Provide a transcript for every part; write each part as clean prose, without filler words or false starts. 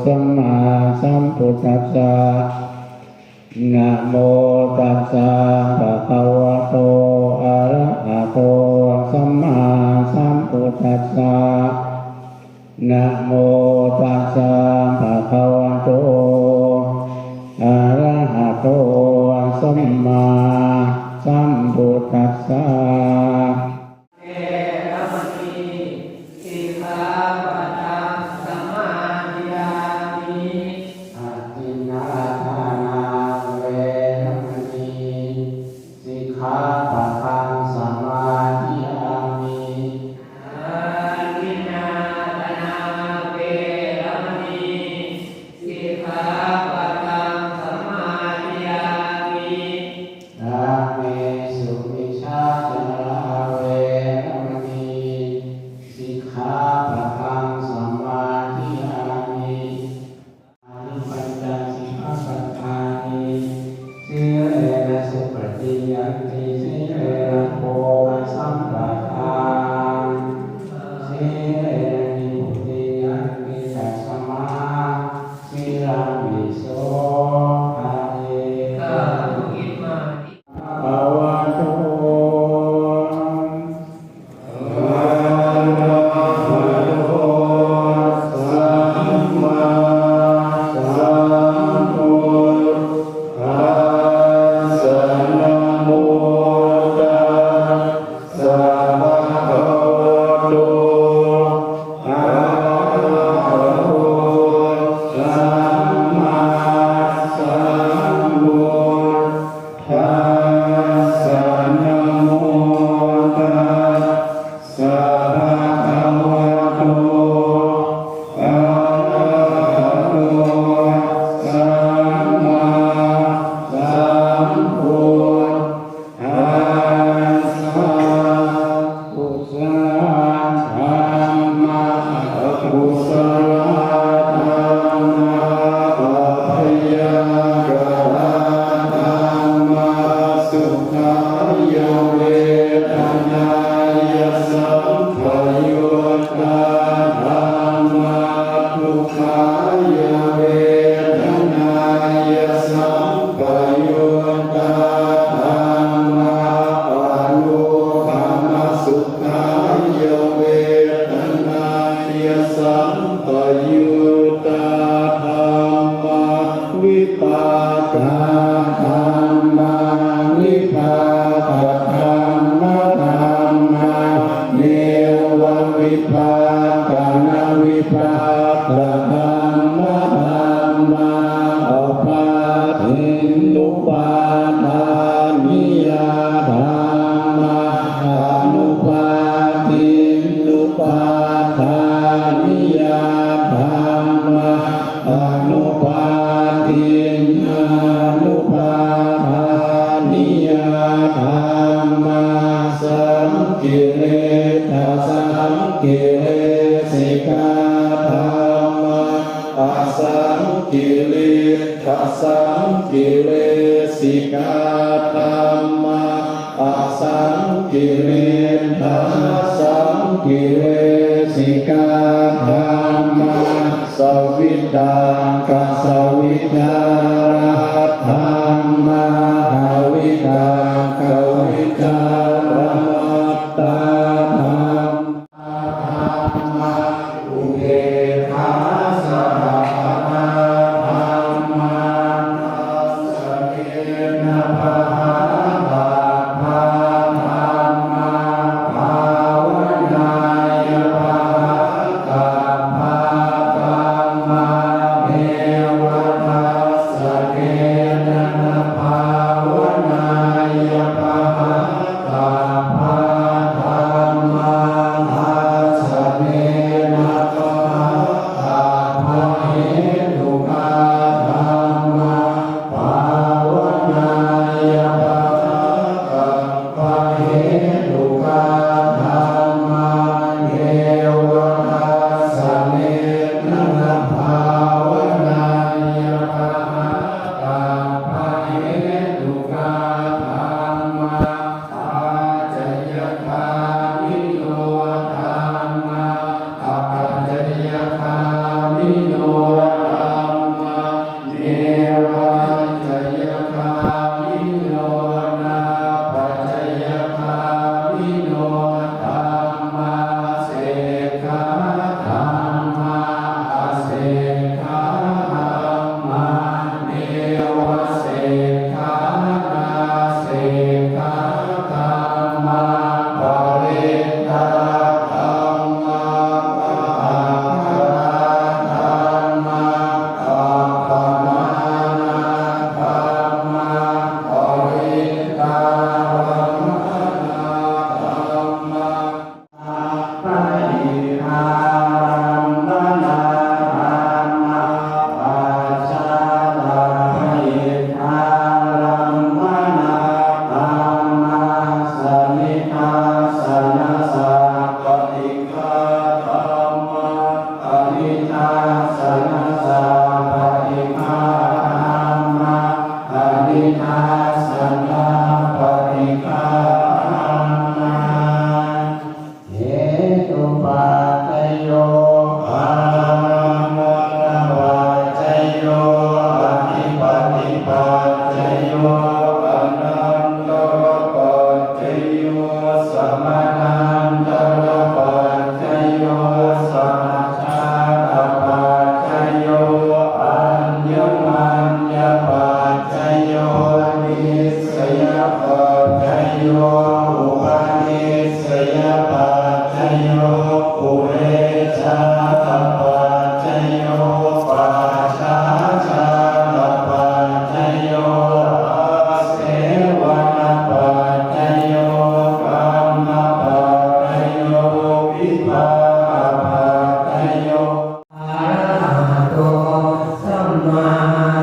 สัมมาสัมพุทธัสสะนะโมตัสสะภะคะวะโตอะระหะโตสัมมาสัมพุทธัสสะนะโมตัสสะภะคะวะโตอะระหะโตสัมมาสัมพุทธัสสะสังกิเลสิกาธรร กิเลสสังกิเลสิกาธรรมาสวิตากัสวิตาธรรมาวิตากวิตารัตตาธรรมอุเบกขาสะภะธรรมาสเกนะภะภาภาภาธรรมาภาวนายภาคาภาธรรมาเมวะทัสสะเกนะภาวนายภาคาภาธรรมาทัสสะเมนะภาคาภาเหตุกาธรรมาภาวนายภาคาภาเหตุกาธรรมาเทวทัสสะเมนะภาวนายภาคาภาเหตุกาธรรมาอาจยคามิโนธรรมาอาจยคามิโนธรรมาเนวัจยคามิโนนาปัจจยคามิโนธรรมาเสกขาธรรมาอาเสกขาธรรมาเนวเสกขานาเสกขาธรรมาปริตตาธรรมาปะหาธรรมาอัปปมานาธรรมาปริตตาธรรมาธรรมาปฏิภารัมมนาธรรมาปัจจาราภิภารัมมนาธรรมาสนิทาสนะสาปฏิฆาธรรมาอนิจจาสนะสาปฏิฆาธรรมาอนิจจาสนะปฏิฆาธรรมาเหตุปัจจโยภามวัจจโยอธิปติปัจจโยอนันตรปัจจโยสมนันตรปัจจโยสหัชชาปัจจโยอัญญมัญญปัจจโยนิสยปัจจโยอุปนิสยปัจจโยปุเรชาปัจจโยปัจฉาชาปัจจโยอาเสวนาปัจจโยกรรมปัจจโยวิภาปัจจโยอะระหะโตสัมมา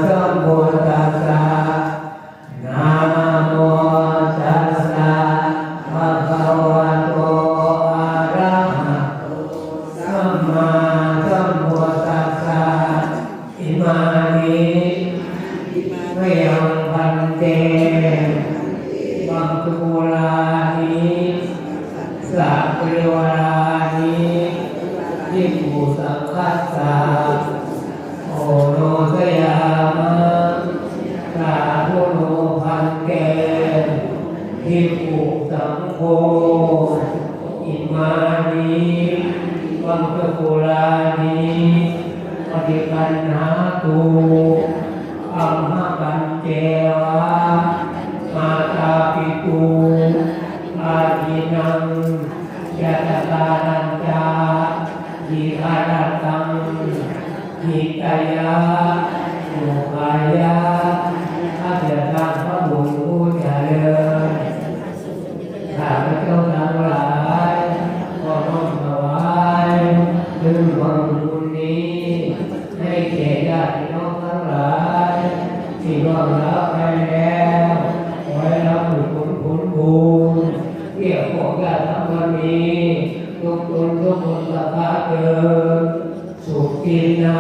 สัมพุทธัสสะนะโมตัสสะภะคะวะโตอะระหะโตสัมมาสัมพุทธัสสะอิมานิเวยังพันเตบังคุลานิสัพเพวรานิภิกขุสังฆัสสะโอโนสยามะสาธุโนพันเตภิกขุสังโฆอิมานิบังคุลานิปฏิปันหาตุอัมหกันเจวะมาตาปิตุอาทินังยะตตานันจาหิอารัตตังหิตายะโมกายะอาเจตังพระบุญผู้เจริญข้าพเจ้าทั้งหลายขอน้อมถวายถึงความบุญนี้ให้แก่ญาติพี่น้องทั้งหลายที่ร่วมรับไปแล้วขอให้รับผลบุญเกี่ยวกับญาติทั้งวันนี้ทุกคนสาธุเถิดสุขินา